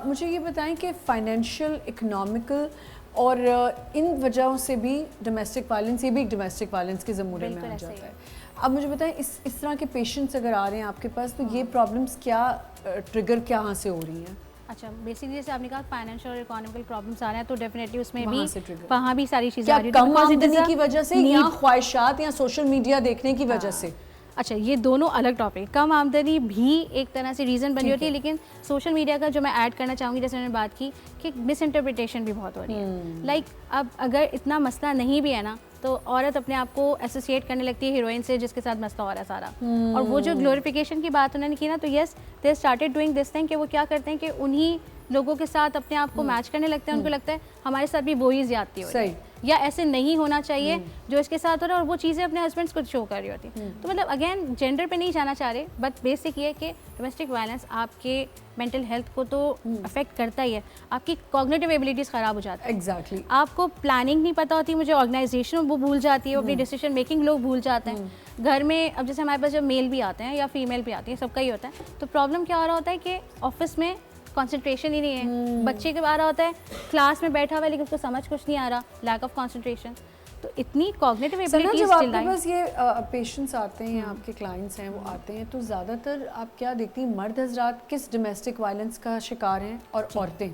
मुझे ये बताएं कि फाइनेंशियल, इकोनॉमिकल और इन वजहों से भी डोमेस्टिक वायलेंस, ये भी डोमेस्टिक वायलेंस के ज़मूरे में आ जाता है। अब मुझे बताएं इस तरह के पेशेंट्स अगर आ रहे हैं आपके पास तो ये प्रॉब्लम्स क्या ट्रिगर कहाँ से हो रही हैं? अच्छा, बेसिकली जैसे आपने कहा फाइनेंशियल और इकोनॉमिकल प्रॉब्लम्स आ रहे हैं तो डेफिनेटली उसमें वहाँ भी वहाँ भी सारी चीज़ें आ रही हैं। कम आमदनी की वजह से या ख्वाहिशात या सोशल मीडिया देखने की वजह से? अच्छा, ये दोनों अलग टॉपिक। कम आमदनी भी एक तरह से रीज़न बनी होती है, लेकिन सोशल मीडिया का जो मैं ऐड करना चाहूँगी, जैसे मैंने बात की कि मिस इंटरप्रिटेशन भी बहुत हो रही है। लाइक अब अगर इतना मसला नहीं भी है ना तो औरत अपने आप को एसोसिएट करने लगती है हीरोइन से जिसके साथ मसला हो रहा है सारा। और वो जो ग्लोरिफिकेशन की बात उन्होंने की ना, तो yes they started doing this thing कि वो क्या करते हैं कि उन्हीं लोगों के साथ अपने आप को मैच करने लगते हैं। उनको लगता है हमारे साथ भी वही ज्यादती हो रही है या ऐसे नहीं होना चाहिए जो इसके साथ हो रहा है, और वो चीज़ें अपने हस्बैंड्स को शो कर रही होती। तो मतलब अगेन जेंडर पे नहीं जाना चाह रहे, बट बेसिक ये है कि डोमेस्टिक वायलेंस आपके मेंटल हेल्थ को तो अफेक्ट करता ही है, आपकी कॉग्निटिव एबिलिटीज़ ख़राब हो जाती है। एग्जैक्टली आपको प्लानिंग नहीं पता होती, मुझे ऑर्गेनाइजेशन वो भूल जाती है, वो अपनी डिसीजन मेकिंग लोग भूल जाते हैं। घर में अब जैसे हमारे पास जब मेल भी आते हैं या फीमेल भी आती है, सबका ही होता है, तो प्रॉब्लम क्या हो रहा होता है कि ऑफिस में कंसंट्रेशन ही नहीं है। बच्चे के आ रहा होता है क्लास में बैठा हुआ है लेकिन उसको समझ कुछ नहीं आ रहा, लैक ऑफ कंसंट्रेशन। तो इतनी कॉग्निटिव एबिलिटीज जब आपके पास ये पेशेंट्स आते हैं, आपके क्लाइंट्स हैं, वो आते हैं तो ज़्यादातर आप क्या देखती हैं, मर्द हजरात किस डोमेस्टिक वायलेंस का शिकार हैं और औरतें?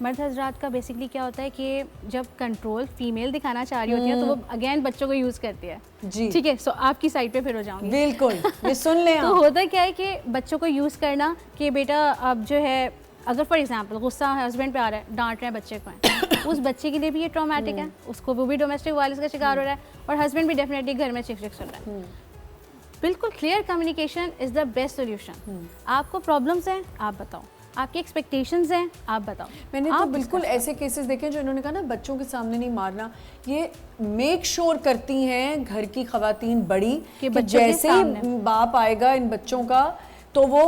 मर्द हजरात का बेसिकली क्या होता है कि जब कंट्रोल फीमेल दिखाना चाह रही होती है तो वो अगेन बच्चों को यूज़ करती है। जी ठीक है, सो आपकी साइड पे फिर हो जाऊंगी। बिल्कुल, ये सुन लें। तो होता क्या है कि बच्चों को यूज़ करना कि बेटा अब जो है, अगर फॉर एग्जांपल गुस्सा हस्बैंड पे आ रहा है, डांट रहे हैं बच्चे को, उस बच्चे के लिए भी ये ट्रॉमेटिक है, उसको वो भी डोमेस्टिक वायलेंस का शिकार हो रहा है, और हस्बैंड भी डेफिनेटली घर में चिक चिक सुन रहा है। बिल्कुल clear communication is the best solution. आपको प्रॉब्लम्स हैं, आप बताओ, आपकी एक्सपेक्टेशंस हैं, आप बताओ। मैंने तो बिल्कुल ऐसे केसेस देखे जो इन्होंने कहा ना बच्चों के सामने नहीं मारना, ये मेक श्योर करती हैं घर की खवातीन बड़ी कि जैसे ही बाप आएगा इन बच्चों का तो वो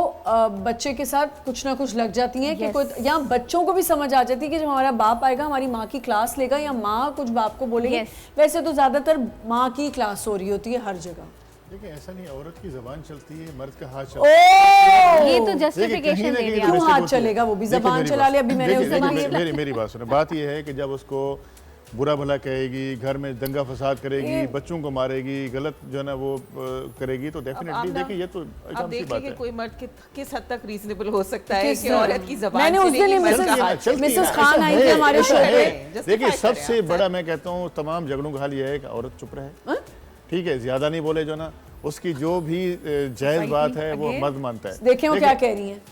बच्चे के साथ कुछ ना कुछ लग जाती हैं कि कोई, या बच्चों को भी समझ आ जाती है कि जब हमारा बाप आएगा हमारी माँ की क्लास लेगा या माँ कुछ बाप को बोलेगी। वैसे तो ज़्यादातर माँ की क्लास हो रही होती है हर जगह। देखिए ऐसा नहीं, औरत की जबान चलती है, मर्द का हाथ चलता है। ये तो जस्टिफिकेशन दे दिया। क्यों हाथ चलेगा, वो भी जबान चला ले। अभी मैंने मेरी बात सुनो, बात ये है कि जब उसको बुरा भला कहेगी, घर में दंगा फसाद करेगी, बच्चों को मारेगी, गलत जो है ना वो करेगी, तो डेफिनेटली देखिए ये तो आप देख लीजिए कोई मर्द किस हद तक रीजनेबल हो सकता है कि औरत की ज़बान। मैंने उस दिन मिसेस खान आई थी हमारे शो पे। देखिए सबसे बड़ा मैं कहता हूँ तमाम झगड़ों का हल ये है कि औरत चुप रहे, ठीक है, ज्यादा नहीं बोले, जो ना उसकी जो भी जायज बात है वो मर्द मानता है। देखें वो क्या कह रही हैं,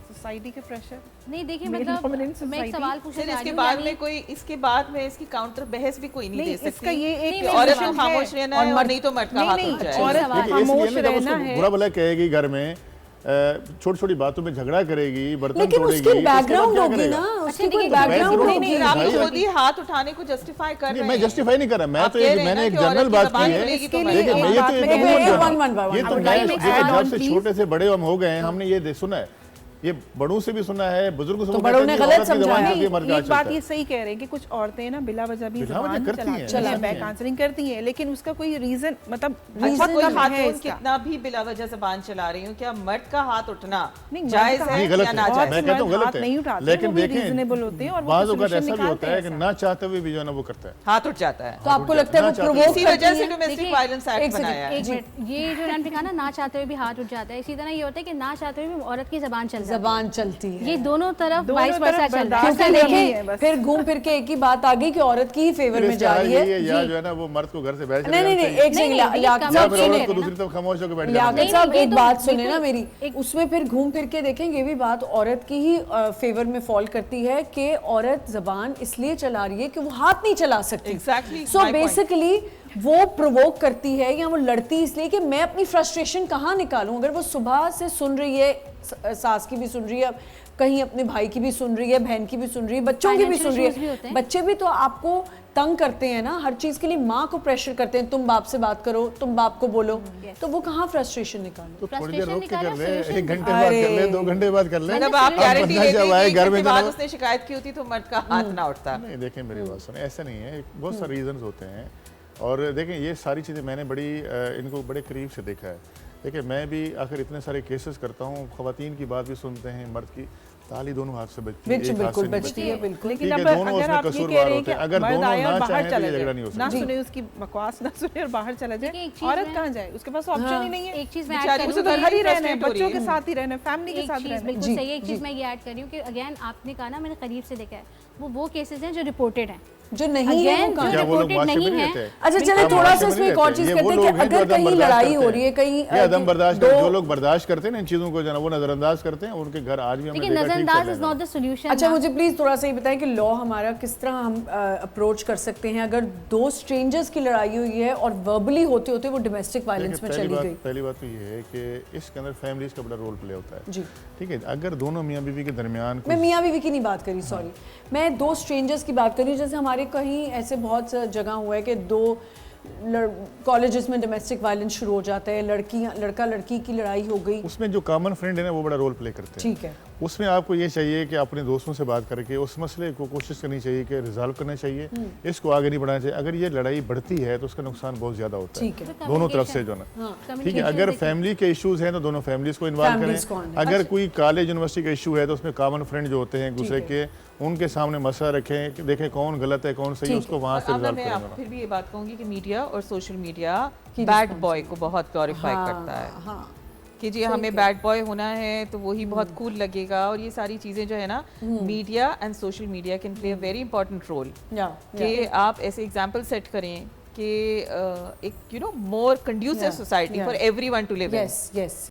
सोसाइटी के प्रेशर नहीं। देखिए मतलब मैं एक सवाल पूछना चाह रही हूं, इसके बाद में इसकी काउंटर बहस भी कोई नहीं दे सकती। इसका ये एक औरत को खामोश रहना है और नहीं तो मर्द का हाथ उठ जाए। औरत खामोश रहना है, बुरा भला कहेगी, घर में छोटी छोटी बातों में झगड़ा करेगी, बर्तन तोड़ेगी, उसकी बैकग्राउंड होगी ना, उसकी कोई बैकग्राउंड नहीं। आप खुद ही हाथ उठाने को जस्टिफाई कर रहे हैं। मैं जस्टिफाई नहीं कर रहा, मैं तो मैंने एक जनरल बात की है। ये तो जब से छोटे से बड़े हम हो गए हैं, हमने ये सुना है, ये बड़ों से भी सुना है, बुजुर्गों से, तो बड़ों ने गलत समझाया। एक बात ये सही कह रहे हैं कि कुछ औरतें ना बिला वजह भी ज़बान चलाती हैं, बैक आंसरिंग करती हैं, लेकिन उसका कोई रीजन मतलब कोई खातून कितना भी बिला वजह ज़बान चला रही हूं, क्या मर्द का हाथ उठना जायज है या नाजायज? मैं कहता हूं गलत है, लेकिन रीजनेबल होते हैं और बाज़ औक़ात ऐसा भी होता है कि ना चाहते हुए भी जो है ना वो करता है, हाथ उठ जाता है। तो आपको लगता है वो प्रोवोक इसी वजह से डोमेस्टिक वायलेंस एक्ट बनाया है। ये जो उन्होंने कहा ना, ना चाहते हुए भी हाथ उठ जाता है, इसी तरह ये होता है कि ना चाहते हुए भी औरत की ज़बान चलती है। ये दोनों तरफ वाइस वर्सा चल रहा है। फिर घूम फिर के एक ही बात आ गई कि औरत की ही फेवर में जा रही है, या जो है ना वो मर्द को घर से बाहर नहीं एक सेकंड, दूसरी तरफ खामोश होकर बैठ जाती है। साहब एक बात सुने ना मेरी, उसमें फिर घूम फिर के देखेंगे ये भी बात औरत की ही फेवर में फॉल करती है कि औरत जबान इसलिए चला रही है कि वो हाथ नहीं चला सकती। एग्जैक्टली। सो बेसिकली वो प्रोवोक करती है या वो लड़ती इसलिए कि मैं अपनी फ्रस्ट्रेशन कहाँ निकालूं। अगर वो सुबह से सुन रही है, सास की भी सुन रही है, कहीं अपने भाई की भी सुन रही है, बहन की भी सुन रही है, बच्चों की भी सुन रही है, बच्चे भी तो आपको तंग करते हैं ना हर चीज के लिए, माँ को प्रेशर करते हैं, तुम बाप से बात करो, तुम बाप को बोलो, तो वो कहाँ फ्रस्ट्रेशन निकालो। तो थोड़ी देर रोक के कर ले, 1 घंटे बाद कर ले, 2 घंटे बाद कर ले। मतलब आप गारंटी लेते हैं कि घर में बाद उसने शिकायत की होती तो मर्द का हाथ ना उठता। नहीं देखिए मेरी बात सुने, ऐसा नहीं है, बहुत सारे रीजंस होते हैं और देखें ये सारी चीज़ें मैंने इनको बड़े करीब से देखा है। देखिए मैं भी आखिर इतने सारे केसेस करता हूँ, ख़वातीन की बात भी सुनते हैं, मर्द की, ताली दोनों हाथ से बजती है, एक हाथ बिल्कुल से नहीं बजती है, बिल्कुल। लेकिन ठीक है, अब दोनों अगर उसमें आप ये कसूरवार कह रहे हैं होते कि हैं। अगर मर्द दोनों आए और ना बाहर चाहें तो चले ये झगड़ा जाए, नहीं हो ना सकता। सुने उसकी बकवास, ना सुने और बाहर चला देखिए, जाए, एक चीज़ औरत मैं- कहाँ जाए, उसके पास ऑप्शन ही नहीं है। एक चीज़ मैं ऐड बेचारी करूँ उसे उसे तो तो घर ही यही रहना है, frustrate हो रही बच्चों के है। साथ ही रहना है, फैमिली के एक साथ चीज़ रहना है। बिल्कुल जी, सही है, एक चीज़ जी। मैं ये ऐड कर रही हूँ कि अगेन आपने कहा ना, मैंने करीब से देखा है, वो केसेस हैं जो रिपोर्टेड हैं, जो नहीं है वो अगेन कहाँ? जो क्या वो लोग रिपोर्टेड माशरे में नहीं नहीं है। रहते हैं? अच्छा चले आप थोड़ा माशरे सा में इसमें नहीं एक और रहते। चीज ये करते वो हैं लोग कि हैं जो अगर अदम कहीं बर्दाश्त लड़ाई करते हो रही है, हैं। कहीं ये अदम बर्दाश्त दो- जो लोग बर्दाश्त करते हैं ना इन चीज़ों को, जो है वो नज़रअंदाज करते हैं, उनके घर आज भी हमने लेकिन देखा ठीक चल नजरअंदाज रहे इज हैं। Not the solution. अच्छा मुझे प्लीज थोड़ा सा ये बताएं कि लॉ हमारा किस तरह हम अप्रोच कर सकते हैं अगर दो स्ट्रेंजर्स की लड़ाई हुई है और वर्बली होते होते वो डोमेस्टिक वायलेंस में चली गई। पहली बात तो ये है कि इसके अंदर फैमिलीज का बड़ा रोल प्ले होता है। जी ठीक है, अगर दोनों मियाँ बीवी के दरमियान मैं मियाँ बीवी की नहीं बात करी, सॉरी, मैं दो स्ट्रेंजर्स की बात करी। जैसे हमारे कहीं ऐसे बहुत जगह हुआ है कि दो कॉलेजेस में डोमेस्टिक वायलेंस शुरू हो जाता है, लड़का लड़की की लड़ाई हो गई, उसमें जो कॉमन फ्रेंड है ना वो बड़ा रोल प्ले करते हैं। ठीक है, उसमें आपको ये चाहिए कि अपने दोस्तों से बात करके उस मसले को कोशिश करनी चाहिए कि रिजॉल्व करना चाहिए, इसको आगे नहीं बढ़ाना चाहिए। अगर ये लड़ाई बढ़ती है तो उसका नुकसान बहुत ज़्यादा होता है ठीक है, दोनों तरफ से जो ना। ठीक है, अगर फैमिली के इश्यूज हैं तो दोनों फैमिलीज को इन्वॉल्व Families को करें। आने। अगर कोई कॉलेज यूनिवर्सिटी का इशू है तो उसमें कॉमन फ्रेंड जो होते हैं एक दूसरे के, उनके सामने मसला रखें कि देखें कौन गलत है कौन सही है, उसको वहाँ से अब रिजॉल्व मैं करेंगे। फिर भी ये बात कहूंगी कि मीडिया और सोशल मीडिया बैड बॉय को बहुत ग्लोरीफाई करता है हाँ कि जी हमें बैड बॉय होना है तो वही बहुत कूल लगेगा, और ये सारी चीज़ें जो है ना, media and social media can play a very important role कि आप ऐसे एग्जाम्पल सेट करें कि एक more conducive society for everyone to live in. Yes yes